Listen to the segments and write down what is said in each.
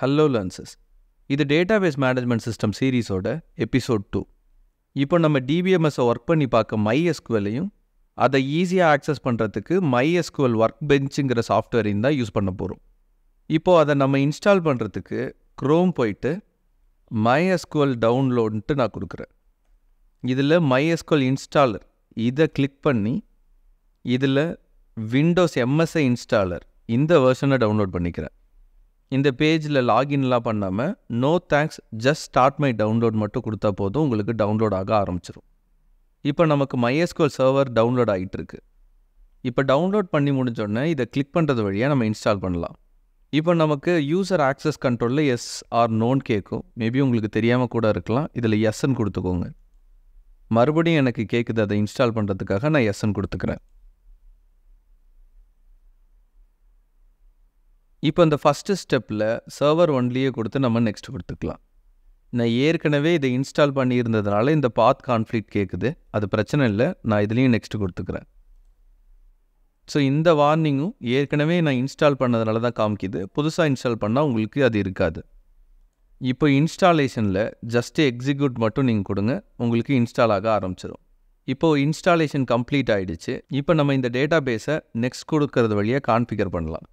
Hello லர்ன்சஸ், இது database management system சீரீஸோட episode 2. இப்போ நம்ம டிபிஎம்எஸை ஒர்க் பண்ணி பார்க்க MySQLையும் அதை ஈஸியாக ஆக்சஸ் பண்ணுறதுக்கு MySQL ஒர்க் பெஞ்சுங்கிற சாஃப்ட்வேரையும் தான் யூஸ் பண்ண போகிறோம். இப்போது அதை நம்ம இன்ஸ்டால் பண்ணுறதுக்கு க்ரோம் போயிட்டு MySQL டவுன்லோடுன்ட்டு நான் கொடுக்குறேன். இதில் MySQL இன்ஸ்டாலர் இதை கிளிக் பண்ணி இதில் விண்டோஸ் எம்எஸ்ஐ இன்ஸ்டாலர் இந்த வெர்ஷனை டவுன்லோட் பண்ணிக்கிறேன். இந்த பேஜில் லாகின்லாம் பண்ணாமல் no thanks just start my download மட்டும் கொடுத்தா போதும், உங்களுக்கு டவுன்லோட் ஆக ஆரம்பிச்சிடும். இப்போ நமக்கு MySQL சர்வர் டவுன்லோட் ஆகிட்டு இருக்கு. இப்போ டவுன்லோட் பண்ணி முடிஞ்சோடனே இதை கிளிக் பண்ணுறது வழியாக நம்ம இன்ஸ்டால் பண்ணலாம். இப்போ நமக்கு யூசர் ஆக்சஸ் கண்ட்ரோலில் எஸ் ஆர் நோன்னு கேட்கும். மேபி உங்களுக்கு தெரியாமல் கூட இருக்கலாம். இதில் எஸ்ன்னு கொடுத்துக்கோங்க. மறுபடியும் எனக்கு கேட்குது, அதை இன்ஸ்டால் பண்ணுறதுக்காக நான் எஸ்ன்னு கொடுத்துக்கிறேன். இப்போ இந்த ஃபஸ்ட்டு ஸ்டெப்பில் சர்வர் ஒன்லியே கொடுத்து நம்ம நெக்ஸ்ட் கொடுத்துக்கலாம். நான் ஏற்கனவே இதை இன்ஸ்டால் பண்ணியிருந்ததுனால இந்த பாத் கான்ஃப்ளிக்ட் கேட்குது. அது பிரச்சனை இல்லை, நான் இதுலேயும் நெக்ஸ்ட் கொடுத்துக்கிறேன். ஸோ இந்த வார்னிங்கும் ஏற்கனவே நான் இன்ஸ்டால் பண்ணதுனால தான் காமிக்குது. புதுசாக இன்ஸ்டால் பண்ணால் உங்களுக்கு அது இருக்காது. இப்போ இன்ஸ்டாலேஷனில் ஜஸ்ட்டு எக்ஸிக்யூட் மட்டும் நீங்கள் கொடுங்க, உங்களுக்கு இன்ஸ்டால் ஆக ஆரம்பிச்சிடும். இப்போது இன்ஸ்டாலேஷன் கம்ப்ளீட் ஆகிடுச்சு. இப்போ நம்ம இந்த டேட்டா பேஸை நெக்ஸ்ட் கொடுக்கறது வழியாக கான்ஃபிகர் பண்ணலாம்.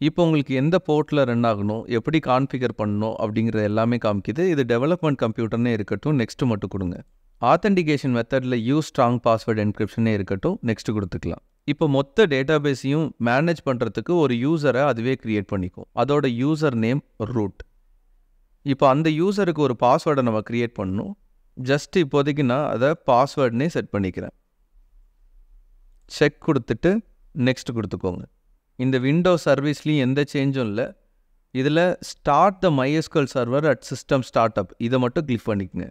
இப்போ உங்களுக்கு எந்த போர்ட்டில் ரன் ஆகணும், எப்படி கான்ஃபிகர் பண்ணணும் அப்படிங்கிறது எல்லாமே காமிக்குது. இது டெவலப்மெண்ட் கம்ப்யூட்டர்னே இருக்கட்டும், நெக்ஸ்ட்டு மட்டும் கொடுங்க. ஆத்தென்டிகேஷன் மெத்தடில் யூஸ் ஸ்ட்ராங் பாஸ்வேர்டு என்கிரிப்ஷனே இருக்கட்டும், நெக்ஸ்ட்டு கொடுத்துக்கலாம். இப்போ மொத்த டேட்டாபேஸையும் மேனேஜ் பண்ணுறதுக்கு ஒரு யூசரை அதுவே க்ரியேட் பண்ணிக்கும். அதோட யூசர் நேம் ரூட். இப்போ அந்த யூசருக்கு ஒரு பாஸ்வேர்டை நம்ம க்ரியேட் பண்ணணும். ஜஸ்ட் இப்போதைக்கு நான் அதை பாஸ்வேர்டுனே செட் பண்ணிக்கிறேன். செக் கொடுத்துட்டு நெக்ஸ்ட் கொடுத்துக்கோங்க. இந்த விண்டோஸ் சர்வீஸ்லேயும் எந்த சேஞ்சும் இல்லை. இதில் start the MySQL server at system start up இதை மட்டும் கிளிக் பண்ணிக்கங்க.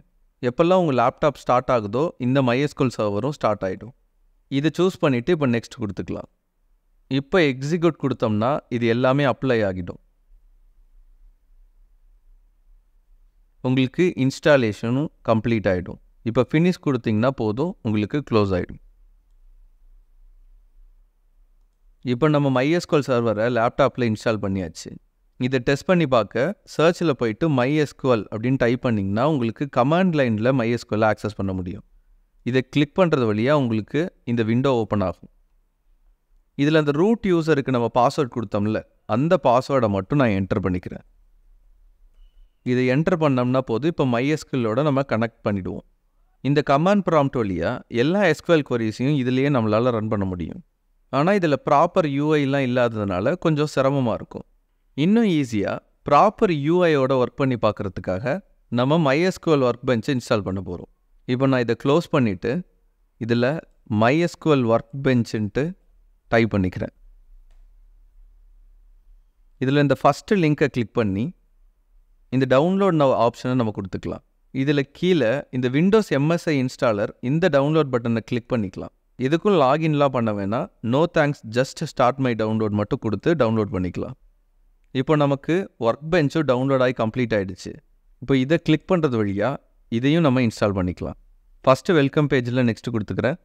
எப்போல்லாம் உங்கள் லேப்டாப் ஸ்டார்ட் ஆகுதோ இந்த MySQL சர்வரும் ஸ்டார்ட் ஆகிடும். இதை சூஸ் பண்ணிவிட்டு இப்போ நெக்ஸ்ட் கொடுத்துக்கலாம். இப்போ எக்ஸிக்யூட் கொடுத்தோம்னா இது எல்லாமே அப்ளை ஆகிடும். உங்களுக்கு இன்ஸ்டாலேஷனும் கம்ப்ளீட் ஆகிடும். இப்போ ஃபினிஷ் கொடுத்தீங்கன்னா போதும், உங்களுக்கு க்ளோஸ் ஆகிடும். இப்போ நம்ம MySQL சர்வரை லேப்டாப்பில் இன்ஸ்டால் பண்ணியாச்சு. இதை டெஸ்ட் பண்ணி பார்க்க சர்ச்சில் போயிட்டு MySQL அப்படின்னு டைப் பண்ணிங்கன்னா உங்களுக்கு கமாண்ட் லைனில் MySQL ஆக்சஸ் பண்ண முடியும். இதை கிளிக் பண்ணுறது வழியாக உங்களுக்கு இந்த விண்டோ ஓப்பன் ஆகும். இதில் அந்த ரூட் யூசருக்கு நம்ம பாஸ்வேர்ட் கொடுத்தோம்ல, அந்த பாஸ்வேர்டை மட்டும் நான் என்டர் பண்ணிக்கிறேன். இதை என்டர் பண்ணோம்னா போதும், இப்போ MySQLோட நம்ம கனெக்ட் பண்ணிவிடுவோம். இந்த கமாண்ட் ப்ராம்ப்ட் வழியாக எல்லா SQL குவரிஸையும் இதிலேயே நம்மளால் ரன் பண்ண முடியும். ஆனால் இதில் ப்ராப்பர் யூஐலாம் இல்லாததுனால கொஞ்சம் சிரமமாக இருக்கும். இன்னும் ஈஸியாக ப்ராப்பர் யூஐயோட ஒர்க் பண்ணி பார்க்குறதுக்காக நம்ம MySQL ஒர்க் பெஞ்சை இன்ஸ்டால் பண்ண போகிறோம். இப்போ நான் இதை க்ளோஸ் பண்ணிவிட்டு இதில் MySQL ஒர்க் பெஞ்சுன்ட்டு டைப் பண்ணிக்கிறேன். இதில் இந்த ஃபஸ்ட்டு லிங்கை கிளிக் பண்ணி இந்த டவுன்லோட் நவ் ஆப்ஷனை நம்ம கொடுத்துக்கலாம். இதில் கீழே இந்த விண்டோஸ் எம்எஸ்ஐ இன்ஸ்டாலர் இந்த டவுன்லோட் பட்டனை கிளிக் பண்ணிக்கலாம். இதுக்கும் லாகின்லாம் பண்ண வேணாம். No thanks just start my download மட்டும் கொடுத்து டவுன்லோட் பண்ணிக்கலாம். இப்போ நமக்கு ஒர்க் பெஞ்சும் டவுன்லோட் ஆகி கம்ப்ளீட் ஆகிடுச்சு. இப்போ இதை கிளிக் பண்ணுறது வழியாக இதையும் நம்ம இன்ஸ்டால் பண்ணிக்கலாம். ஃபஸ்ட்டு வெல்கம் பேஜில் நெக்ஸ்ட்டு கொடுத்துக்கிறேன்.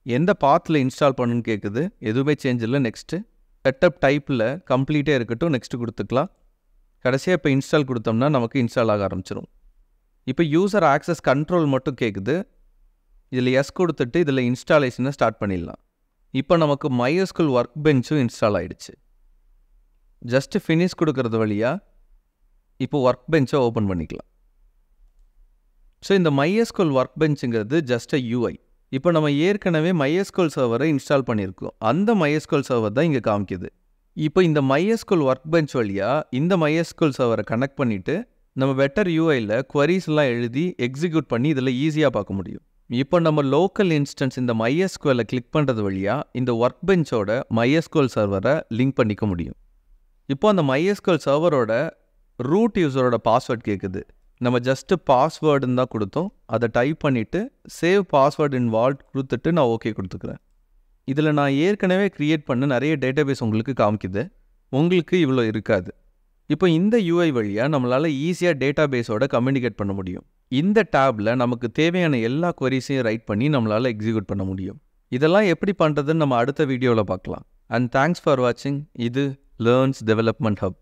எந்த பாத்தில் இன்ஸ்டால் பண்ணுன்னு கேட்குது, எதுவுமே சேஞ்ச் இல்லை. நெக்ஸ்ட்டு செட்டப் டைப்பில் கம்ப்ளீட்டே இருக்கட்டும், நெக்ஸ்ட்டு கொடுத்துக்கலாம். கடைசியாக இப்போ இன்ஸ்டால் கொடுத்தோம்னா நமக்கு இன்ஸ்டால் ஆக ஆரம்பிச்சிடும். இப்போ யூசர் ஆக்சஸ் கண்ட்ரோல் மட்டும் கேட்குது. இதில் எஸ் கொடுத்துட்டு இதில் இன்ஸ்டாலேஷனை ஸ்டார்ட் பண்ணிடலாம். இப்போ நமக்கு MySQL ஒர்க் பெஞ்சும் இன்ஸ்டால் ஆகிடுச்சு. ஜஸ்ட்டு ஃபினிஷ் கொடுக்கறது வழியாக இப்போ ஒர்க் பெஞ்சை ஓப்பன் பண்ணிக்கலாம். ஸோ இந்த MySQL ஒர்க் பெஞ்சுங்கிறது ஜஸ்ட் UI. இப்போ நம்ம ஏற்கனவே MySQL சர்வரை இன்ஸ்டால் பண்ணியிருக்கோம். அந்த MySQL சர்வர் தான் இங்கே காமிக்குது. இப்போ இந்த MySQL ஒர்க் பெஞ்ச் வழியாக இந்த MySQL சர்வரை கனெக்ட் பண்ணிவிட்டு நம்ம பெட்டர் UIயில் குவரிஸ்லாம் எழுதி எக்ஸிக்யூட் பண்ணி இதில் ஈஸியாக பார்க்க முடியும். இப்போ நம்ம லோக்கல் இன்ஸ்டன்ஸ் இந்த MySQLை கிளிக் பண்ணுறது வழியாக இந்த ஒர்க் பெஞ்சோட MySQL சர்வரை லிங்க் பண்ணிக்க முடியும். இப்போ அந்த MySQL சர்வரோட ரூட் யூசரோட பாஸ்வேர்ட் கேட்குது. நம்ம ஜஸ்ட்டு பாஸ்வேர்டுன்னு தான் கொடுத்தோம். அதை டைப் பண்ணிவிட்டு சேவ் பாஸ்வேர்டு இன் வால்ட் கொடுத்துட்டு நான் ஓகே கொடுத்துக்கிறேன். இதில் நான் ஏற்கனவே க்ரியேட் பண்ண நிறைய டேட்டாபேஸ் உங்களுக்கு காமிக்குது. உங்களுக்கு இவ்வளோ இருக்காது. இப்போ இந்த UI வழியாக நம்மளால் ஈஸியாக டேட்டாபேஸோட கம்யூனிகேட் பண்ண முடியும். இந்த டேப்பில் நமக்கு தேவையான எல்லா குவரிஸையும் ரைட் பண்ணி நம்மளால் எக்ஸிக்யூட் பண்ண முடியும். இதெல்லாம் எப்படி பண்ணுறதுன்னு நம்ம அடுத்த வீடியோவில் பார்க்கலாம். அண்ட் தேங்க்ஸ் ஃபார் வாட்சிங். இது லேர்ன்ஸ் டெவலப்மெண்ட் ஹப்.